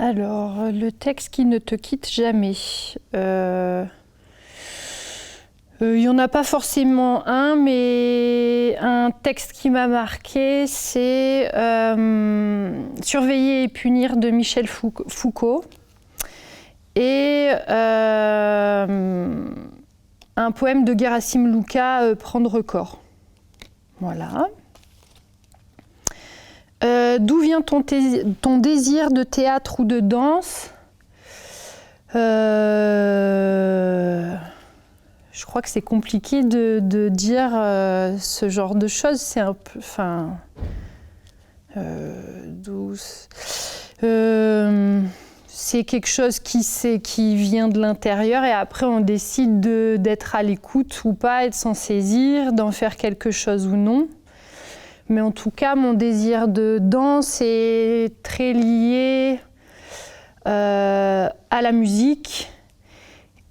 Alors, le texte qui ne te quitte jamais. Il n'y en a pas forcément un, mais un texte qui m'a marqué, c'est Surveiller et punir de Michel Foucault. Et un poème de Gerasim Luka, Prendre corps. Voilà. D'où vient ton désir de théâtre ou de danse ? Je crois que c'est compliqué de dire ce genre de choses. C'est un peu, c'est quelque chose qui vient de l'intérieur et après on décide d'être à l'écoute ou pas, et de s'en saisir, d'en faire quelque chose ou non. Mais en tout cas, mon désir de danse est très lié à la musique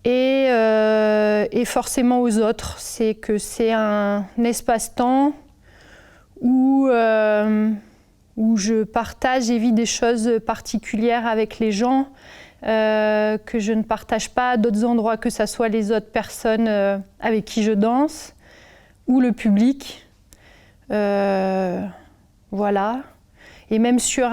et forcément aux autres. C'est que c'est un espace-temps où je partage et vis des choses particulières avec les gens que je ne partage pas à d'autres endroits, que ce soit les autres personnes avec qui je danse ou le public. Voilà. Et même sur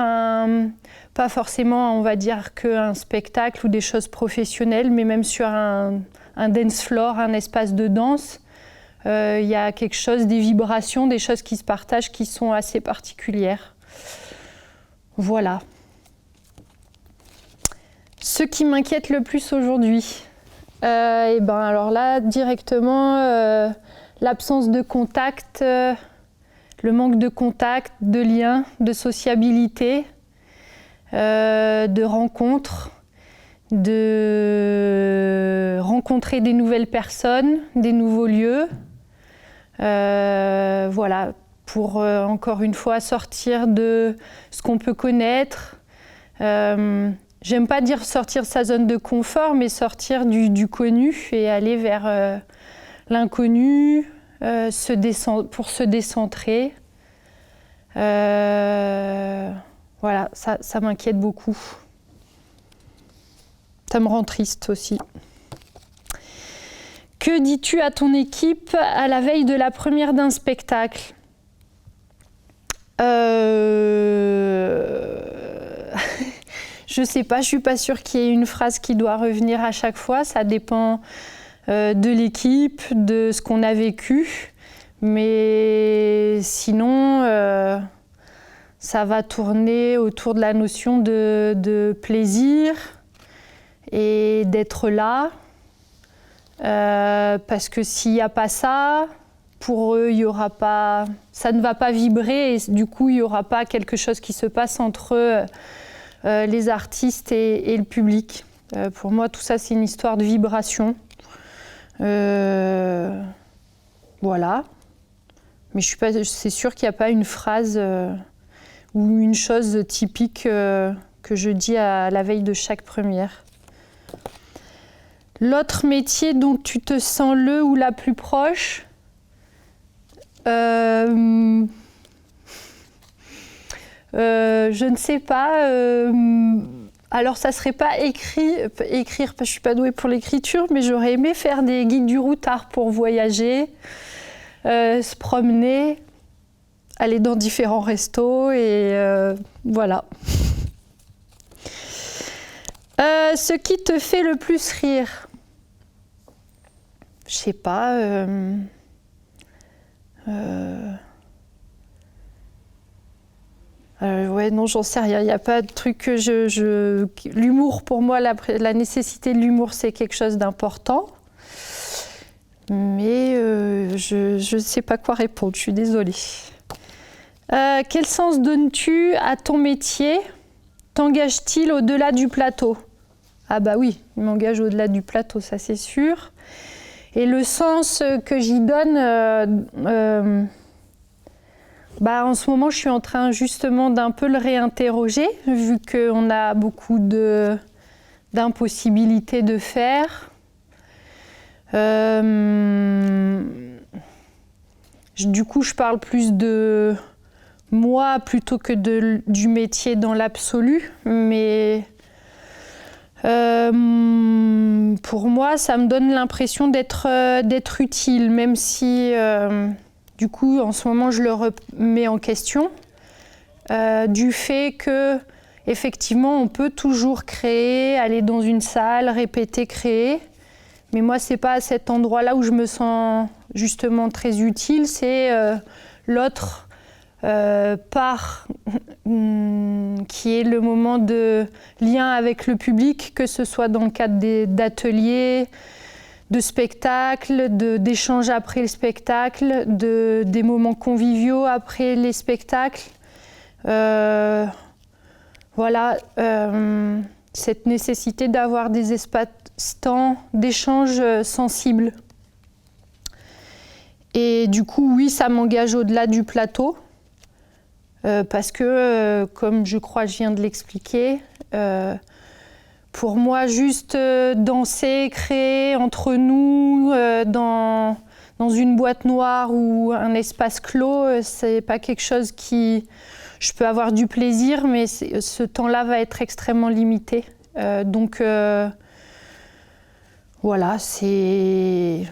pas forcément, on va dire, qu'un spectacle ou des choses professionnelles, mais même sur un dance floor, un espace de danse, il y a quelque chose, des vibrations, des choses qui se partagent qui sont assez particulières. Voilà. Ce qui m'inquiète le plus aujourd'hui, et ben alors là, directement, l'absence de contact, le manque de contact, de lien, de sociabilité, de rencontres, de rencontrer des nouvelles personnes, des nouveaux lieux. Voilà, pour encore une fois sortir de ce qu'on peut connaître. J'aime pas dire sortir de sa zone de confort, mais sortir du connu et aller vers l'inconnu, pour se décentrer. Voilà, ça m'inquiète beaucoup. Ça me rend triste aussi. Que dis-tu à ton équipe à la veille de la première d'un spectacle ? Je sais pas, je suis pas sûre qu'il y ait une phrase qui doit revenir à chaque fois. Ça dépend de l'équipe, de ce qu'on a vécu. Mais sinon, ça va tourner autour de la notion de plaisir et d'être là. Parce que s'il n'y a pas ça, pour eux, il y aura pas, ça ne va pas vibrer et du coup, il n'y aura pas quelque chose qui se passe entre les artistes et le public. Pour moi, tout ça, c'est une histoire de vibration. Voilà. Mais c'est sûr qu'il n'y a pas une phrase ou une chose typique que je dis à la veille de chaque première. L'autre métier dont tu te sens le ou la plus proche, je ne sais pas. Alors ça serait pas écrire parce que je suis pas douée pour l'écriture, mais j'aurais aimé faire des guides du routard pour voyager, se promener, aller dans différents restos et voilà. Ce qui te fait le plus rire, je sais pas. Ouais, non, j'en sais rien. Il n'y a pas de truc que l'humour, pour moi, la nécessité de l'humour, c'est quelque chose d'important. Mais je ne sais pas quoi répondre, je suis désolée. Quel sens donnes-tu à ton métier ? T'engage-t-il au-delà du plateau ? Ah bah oui, il m'engage au-delà du plateau, ça c'est sûr. Et le sens que j'y donne, en ce moment, je suis en train justement d'un peu le réinterroger, vu qu'on a beaucoup d'impossibilités de faire. Du coup, je parle plus de moi plutôt que du métier dans l'absolu, mais Pour moi, ça me donne l'impression d'être utile, même si, du coup, en ce moment, je le remets en question, du fait que, effectivement, on peut toujours créer, aller dans une salle, répéter, créer, mais moi, c'est pas à cet endroit-là où je me sens justement très utile, c'est l'autre part qui est le moment de lien avec le public, que ce soit dans le cadre d'ateliers, de spectacles, d'échanges après le spectacle, des moments conviviaux après les spectacles. Voilà, cette nécessité d'avoir des espaces-temps d'échange sensibles. Et du coup, oui, ça m'engage au-delà du plateau. Parce que, comme je crois je viens de l'expliquer, pour moi, juste danser, créer entre nous, dans une boîte noire ou un espace clos, c'est pas quelque chose qui... Je peux avoir du plaisir, mais ce temps-là va être extrêmement limité. Donc, voilà, c'est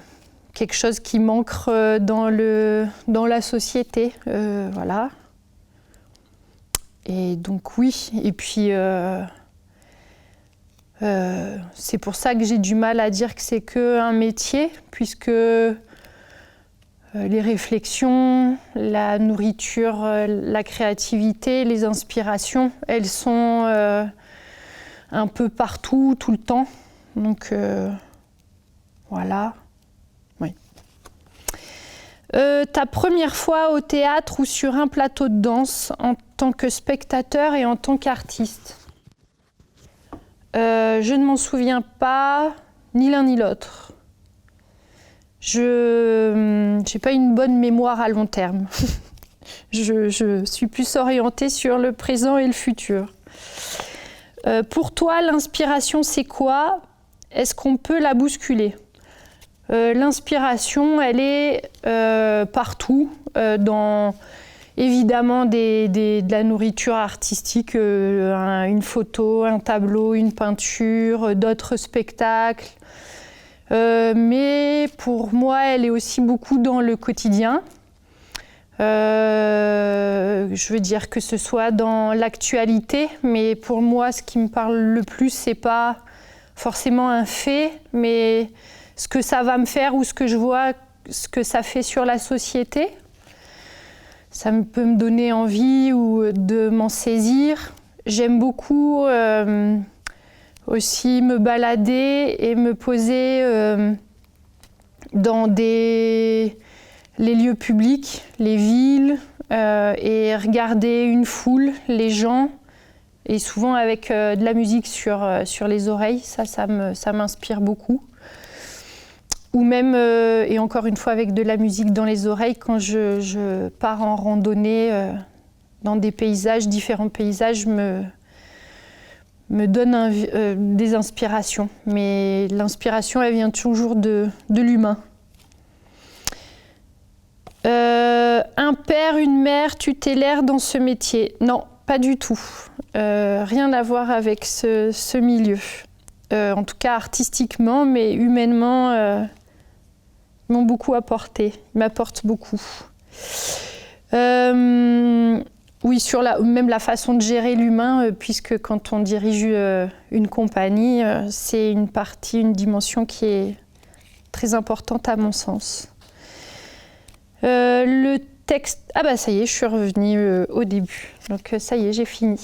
quelque chose qui manque dans la société. Voilà. Et donc oui, et puis c'est pour ça que j'ai du mal à dire que c'est qu'un métier, puisque les réflexions, la nourriture, la créativité, les inspirations, elles sont un peu partout, tout le temps. Donc voilà. Oui. Ta première fois au théâtre ou sur un plateau de danse en tant que spectateur et en tant qu'artiste? Je ne m'en souviens pas, ni l'un ni l'autre. Je n'ai pas une bonne mémoire à long terme. je suis plus orientée sur le présent et le futur. Pour toi, l'inspiration, c'est quoi? Est-ce qu'on peut la bousculer? L'inspiration, elle est partout, dans évidemment de la nourriture artistique, une photo, un tableau, une peinture, d'autres spectacles. Mais pour moi, elle est aussi beaucoup dans le quotidien. Je veux dire que ce soit dans l'actualité, mais pour moi, ce qui me parle le plus, c'est pas forcément un fait, mais ce que ça va me faire ou ce que je vois, ce que ça fait sur la société. Ça peut me donner envie ou de m'en saisir. J'aime beaucoup aussi me balader et me poser dans les lieux publics, les villes, et regarder une foule, les gens, et souvent avec de la musique sur les oreilles. Ça m'inspire beaucoup. Ou même, et encore une fois, avec de la musique dans les oreilles, quand je pars en randonnée dans des paysages, différents paysages me donnent des inspirations. Mais l'inspiration, elle vient toujours de l'humain. Un père, une mère tutélaire dans ce métier? Non, pas du tout. Rien à voir avec ce milieu. En tout cas artistiquement, mais humainement, ils m'ont beaucoup apporté. Ils m'apportent beaucoup. Oui, sur même la façon de gérer l'humain, puisque quand on dirige une compagnie, c'est une dimension qui est très importante à mon sens. Le texte... Ah bah ça y est, je suis revenue au début. Donc ça y est, j'ai fini.